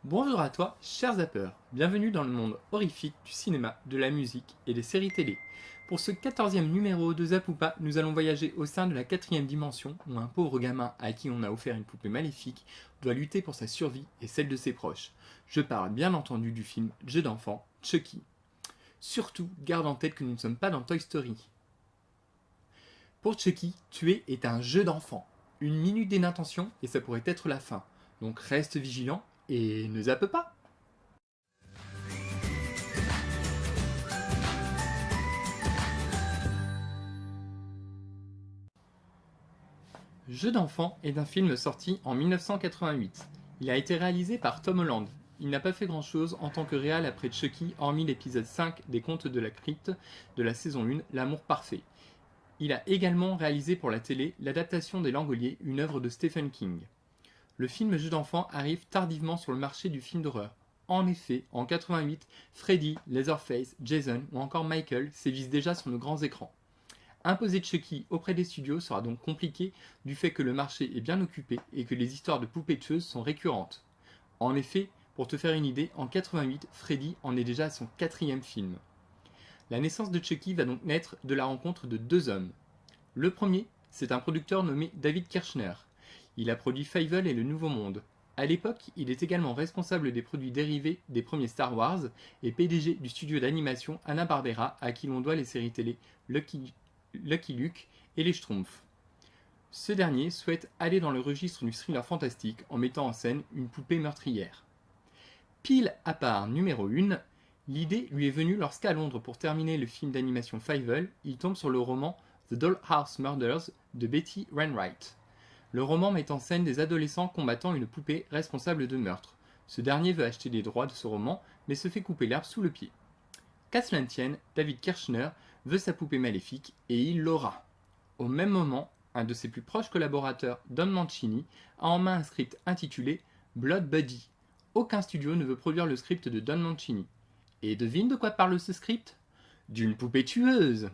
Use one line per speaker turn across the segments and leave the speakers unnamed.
Bonjour à toi, cher zappeur. Bienvenue dans le monde horrifique du cinéma, de la musique et des séries télé. Pour ce 14e numéro de Zapoupa, nous allons voyager au sein de la 4e dimension où un pauvre gamin à qui on a offert une poupée maléfique doit lutter pour sa survie et celle de ses proches. Je parle bien entendu du film Jeu d'enfant, Chucky. Surtout, garde en tête que nous ne sommes pas dans Toy Story. Pour Chucky, tuer est un jeu d'enfant. Une minute d'inattention et ça pourrait être la fin. Donc reste vigilant et ne zappe pas. Jeu d'enfant est un film sorti en 1988. Il a été réalisé par Tom Holland. Il n'a pas fait grand chose en tant que réal après Chucky, hormis l'épisode 5 des Contes de la Crypte de la saison 1, L'amour parfait. Il a également réalisé pour la télé l'adaptation des Langoliers, une œuvre de Stephen King. Le film Jeu d'enfant arrive tardivement sur le marché du film d'horreur. En effet, en 88, Freddy, Leatherface, Jason ou encore Michael sévissent déjà sur nos grands écrans. Imposer Chucky auprès des studios sera donc compliqué du fait que le marché est bien occupé et que les histoires de poupées tueuses sont récurrentes. En effet, pour te faire une idée, en 88, Freddy en est déjà à son 4e film. La naissance de Chucky va donc naître de la rencontre de deux hommes. Le premier, c'est un producteur nommé David Kirshner. Il a produit Fievel et Le Nouveau Monde. À l'époque, il est également responsable des produits dérivés des premiers Star Wars et PDG du studio d'animation Hanna-Barbera à qui l'on doit les séries télé Lucky Luke et les Schtroumpfs. Ce dernier souhaite aller dans le registre du thriller fantastique en mettant en scène une poupée meurtrière. Pile à part numéro 1, l'idée lui est venue lorsqu'à Londres pour terminer le film d'animation Fievel, il tombe sur le roman The Dollhouse Murders de Betty Wainwright. Le roman met en scène des adolescents combattant une poupée responsable de meurtre. Ce dernier veut acheter les droits de ce roman, mais se fait couper l'herbe sous le pied. Qu'à cela ne tienne, David Kirshner veut sa poupée maléfique et il l'aura. Au même moment, un de ses plus proches collaborateurs, Don Mancini, a en main un script intitulé Blood Buddy. Aucun studio ne veut produire le script de Don Mancini. Et devine de quoi parle ce script ? D'une poupée tueuse.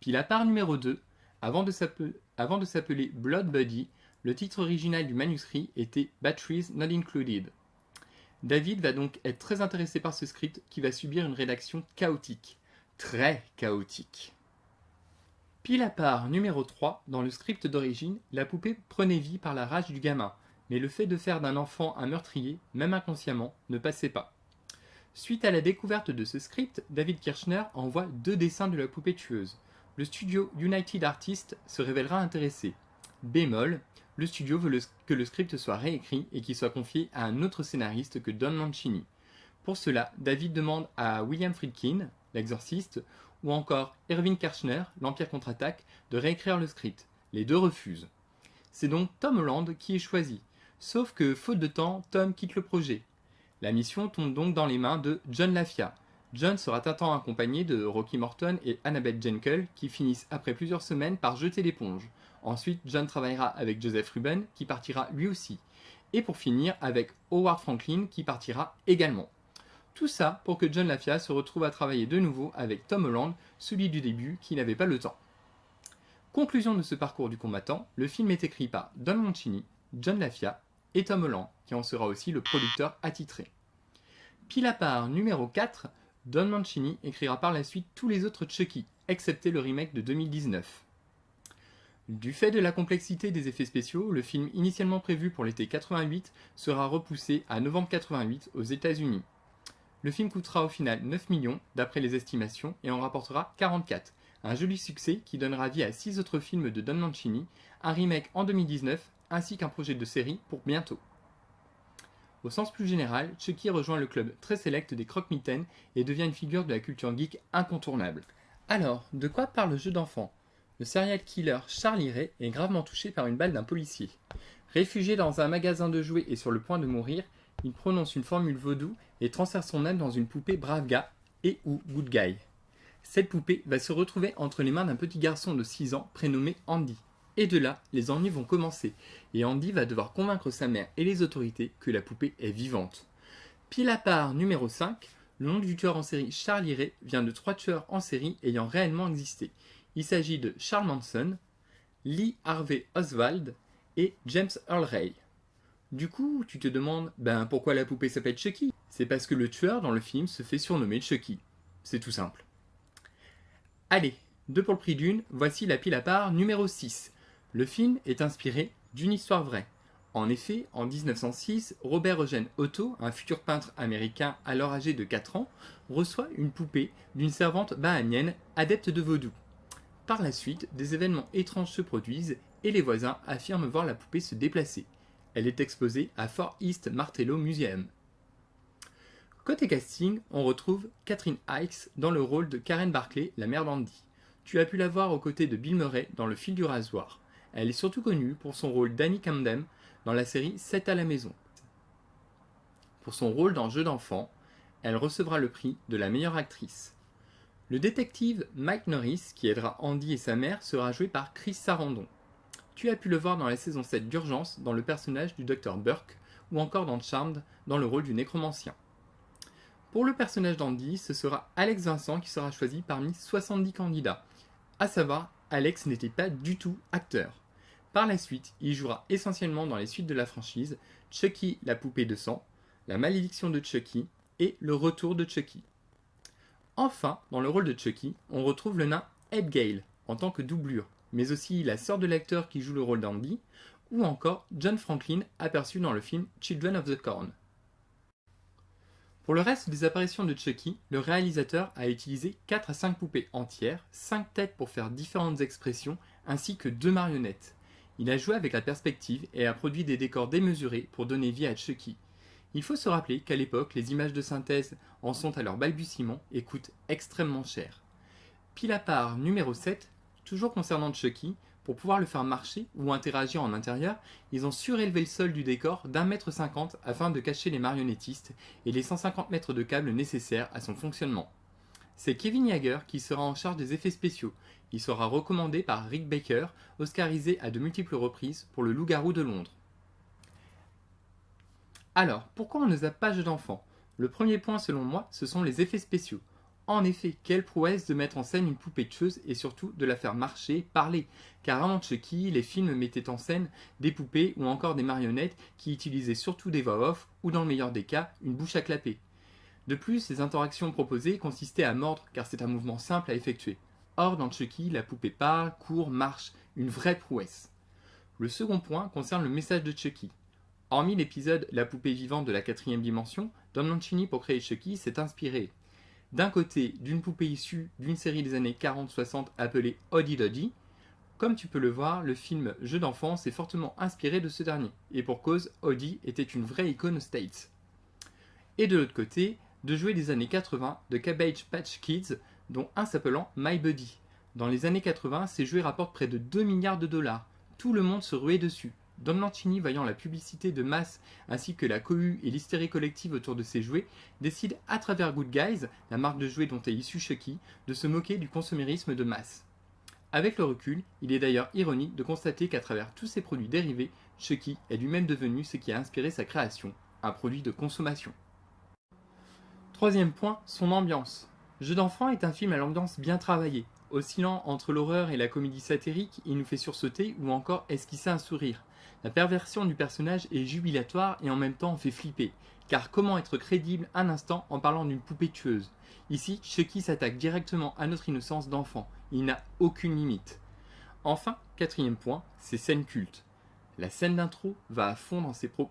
Pile à part numéro 2, avant de s'appeler Blood Buddy, le titre original du manuscrit était Batteries Not Included. David va donc être très intéressé par ce script qui va subir une rédaction chaotique. Très chaotique. Pile à part numéro 3, dans le script d'origine, la poupée prenait vie par la rage du gamin, mais le fait de faire d'un enfant un meurtrier, même inconsciemment, ne passait pas. Suite à la découverte de ce script, David Kirshner envoie 2 dessins de la poupée tueuse. Le studio United Artists se révélera intéressé. Bémol, le studio veut que le script soit réécrit et qu'il soit confié à un autre scénariste que Don Mancini. Pour cela, David demande à William Friedkin, l'exorciste, ou encore Irving Kershner, l'Empire contre-attaque, de réécrire le script. Les deux refusent. C'est donc Tom Holland qui est choisi. Sauf que, faute de temps, Tom quitte le projet. La mission tombe donc dans les mains de John LaFia. John sera un temps accompagné de Rocky Morton et Annabeth Jenkel qui finissent après plusieurs semaines par jeter l'éponge. Ensuite, John travaillera avec Joseph Ruben qui partira lui aussi. Et pour finir, avec Howard Franklin qui partira également. Tout ça pour que John LaFia se retrouve à travailler de nouveau avec Tom Holland, celui du début qui n'avait pas le temps. Conclusion de ce parcours du combattant, le film est écrit par Don Mancini, John LaFia et Tom Holland, qui en sera aussi le producteur attitré. Pile à part numéro 4, Don Mancini écrira par la suite tous les autres Chucky, excepté le remake de 2019. Du fait de la complexité des effets spéciaux, le film initialement prévu pour l'été 88 sera repoussé à novembre 88 aux États-Unis. Le film coûtera au final 9 millions d'après les estimations et en rapportera 44, un joli succès qui donnera vie à 6 autres films de Don Mancini, un remake en 2019 ainsi qu'un projet de série pour bientôt. Au sens plus général, Chucky rejoint le club très sélect des croque-mitaines et devient une figure de la culture geek incontournable. Alors, de quoi parle le jeu d'enfant ? Le serial killer Charlie Ray est gravement touché par une balle d'un policier. Réfugié dans un magasin de jouets et sur le point de mourir, il prononce une formule vaudou et transfère son âme dans une poupée brave gars et ou good guy. Cette poupée va se retrouver entre les mains d'un petit garçon de 6 ans prénommé Andy. Et de là, les ennuis vont commencer, et Andy va devoir convaincre sa mère et les autorités que la poupée est vivante. Pile à part numéro 5, le nom du tueur en série Charlie Ray vient de 3 tueurs en série ayant réellement existé. Il s'agit de Charles Manson, Lee Harvey Oswald et James Earl Ray. Du coup, tu te demandes, pourquoi la poupée s'appelle Chucky? C'est parce que le tueur dans le film se fait surnommer Chucky. C'est tout simple. Allez, 2 pour le prix d'une, voici la pile à part numéro 6. Le film est inspiré d'une histoire vraie. En effet, en 1906, Robert Eugène Otto, un futur peintre américain alors âgé de 4 ans, reçoit une poupée d'une servante bahamienne adepte de vaudou. Par la suite, des événements étranges se produisent et les voisins affirment voir la poupée se déplacer. Elle est exposée à Fort East Martello Museum. Côté casting, on retrouve Catherine Hicks dans le rôle de Karen Barclay, la mère d'Andy. Tu as pu la voir aux côtés de Bill Murray dans Le fil du rasoir. Elle est surtout connue pour son rôle d'Annie Camden dans la série 7 à la maison. Pour son rôle dans Jeux d'enfant, elle recevra le prix de la meilleure actrice. Le détective Mike Norris, qui aidera Andy et sa mère, sera joué par Chris Sarandon. Tu as pu le voir dans la saison 7 d'Urgence dans le personnage du Dr Burke ou encore dans Charmed dans le rôle du nécromancien. Pour le personnage d'Andy, ce sera Alex Vincent qui sera choisi parmi 70 candidats. À savoir, Alex n'était pas du tout acteur. Par la suite, il jouera essentiellement dans les suites de la franchise Chucky, la poupée de sang, La malédiction de Chucky et Le retour de Chucky. Enfin, dans le rôle de Chucky, on retrouve le nain Ed Gale en tant que doublure, mais aussi la sœur de l'acteur qui joue le rôle d'Andy, ou encore John Franklin aperçu dans le film Children of the Corn. Pour le reste des apparitions de Chucky, le réalisateur a utilisé 4 à 5 poupées entières, 5 têtes pour faire différentes expressions, ainsi que 2 marionnettes. Il a joué avec la perspective et a produit des décors démesurés pour donner vie à Chucky. Il faut se rappeler qu'à l'époque, les images de synthèse en sont à leur balbutiement et coûtent extrêmement cher. Pile à part numéro 7, toujours concernant Chucky, pour pouvoir le faire marcher ou interagir en intérieur, ils ont surélevé le sol du décor d'1,50 m afin de cacher les marionnettistes et les 150 mètres de câbles nécessaires à son fonctionnement. C'est Kevin Yeager qui sera en charge des effets spéciaux. Il sera recommandé par Rick Baker, oscarisé à de multiples reprises pour Le Loup-garou de Londres. Alors, pourquoi on ne zappe pas Jeux d'enfant? Le premier point selon moi, ce sont les effets spéciaux. En effet, quelle prouesse de mettre en scène une poupée tueuse et surtout de la faire marcher, parler. Car avant Chucky, les films mettaient en scène des poupées ou encore des marionnettes qui utilisaient surtout des voix off ou dans le meilleur des cas, une bouche à clapper. De plus, les interactions proposées consistaient à mordre car c'est un mouvement simple à effectuer. Or, dans Chucky, la poupée parle, court, marche, une vraie prouesse. Le second point concerne le message de Chucky. Hormis l'épisode La poupée vivante de la 4e dimension, Don Mancini pour créer Chucky s'est inspiré d'un côté d'une poupée issue d'une série des années 40-60 appelée Hoddy Doddy. Comme tu peux le voir, le film Jeux d'enfant s'est fortement inspiré de ce dernier, et pour cause, Hoddy était une vraie icône aux States. Et de l'autre côté, de jouets des années 80 de Cabbage Patch Kids, dont un s'appelant My Buddy. Dans les années 80, ces jouets rapportent près de 2 milliards de dollars. Tout le monde se ruait dessus. Don Mancini, voyant la publicité de masse ainsi que la cohue et l'hystérie collective autour de ces jouets, décide à travers Good Guys, la marque de jouets dont est issu Chucky, de se moquer du consumérisme de masse. Avec le recul, il est d'ailleurs ironique de constater qu'à travers tous ces produits dérivés, Chucky est lui-même devenu ce qui a inspiré sa création, un produit de consommation. Troisième point, son ambiance. Jeux d'enfant est un film à l'ambiance bien travaillée. Oscillant entre l'horreur et la comédie satirique, il nous fait sursauter ou encore esquisser un sourire. La perversion du personnage est jubilatoire et en même temps fait flipper. Car comment être crédible un instant en parlant d'une poupée tueuse? Ici, Chucky s'attaque directement à notre innocence d'enfant. Il n'a aucune limite. Enfin, quatrième point, ses scènes cultes. La scène d'intro va à fond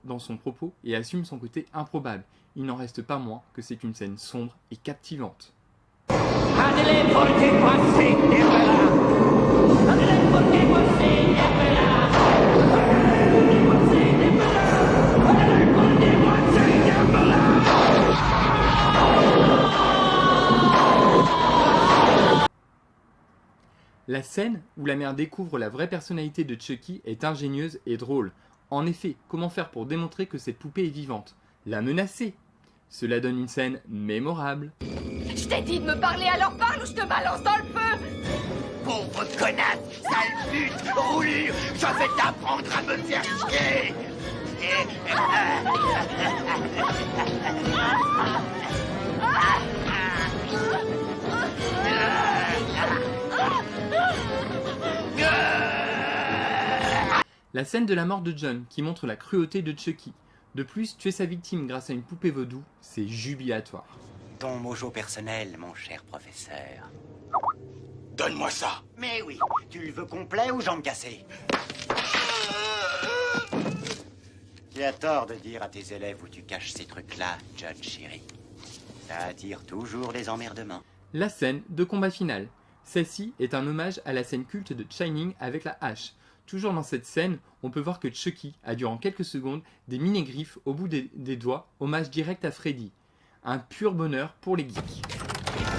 dans son propos et assume son côté improbable. Il n'en reste pas moins que c'est une scène sombre et captivante. La scène où la mère découvre la vraie personnalité de Chucky est ingénieuse et drôle. En effet, comment faire pour démontrer que cette poupée est vivante? La menacer? Cela donne une scène mémorable.
Je t'ai dit de me parler, alors parle ou je te balance dans le feu!
Pauvre connasse, sale pute, roulure, je vais t'apprendre à me faire chier!
La scène de la mort de John qui montre la cruauté de Chucky. De plus, tuer sa victime grâce à une poupée vaudou, c'est jubilatoire.
Ton mojo personnel, mon cher professeur.
Donne-moi ça.
Mais oui, tu le veux complet ou jambes cassées? Tu as tort de dire à tes élèves où tu caches ces trucs-là, John chéri. Ça attire toujours les emmerdements.
La scène de combat final. Celle-ci est un hommage à la scène culte de Shining avec la hache. Toujours dans cette scène, on peut voir que Chucky a durant quelques secondes des mini-griffes au bout des doigts, hommage direct à Freddy. Un pur bonheur pour les geeks.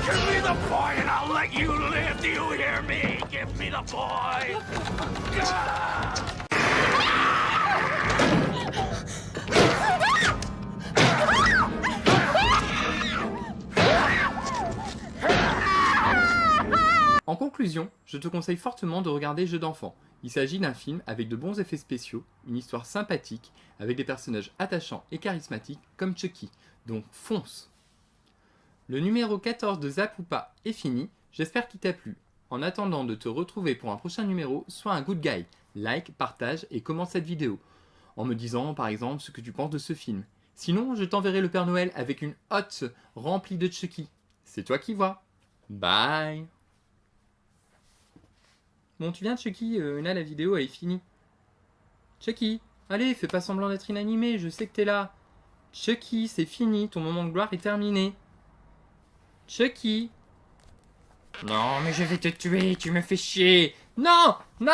Give me the boy and I'll let you live. Do you hear me? Give me the boy.
En conclusion, je te conseille fortement de regarder Jeux d'enfants. Il s'agit d'un film avec de bons effets spéciaux, une histoire sympathique, avec des personnages attachants et charismatiques comme Chucky. Donc fonce! Le numéro 14 de Zap ou pas est fini, j'espère qu'il t'a plu. En attendant de te retrouver pour un prochain numéro, sois un good guy. Like, partage et commente cette vidéo. En me disant par exemple ce que tu penses de ce film. Sinon, je t'enverrai le Père Noël avec une hotte remplie de Chucky. C'est toi qui vois. Bye! Bon, tu viens Chucky, là la vidéo elle est finie. Chucky, allez, fais pas semblant d'être inanimé, je sais que t'es là. Chucky, c'est fini, ton moment de gloire est terminé. Chucky. Non, mais je vais te tuer, tu me fais chier. Non, non!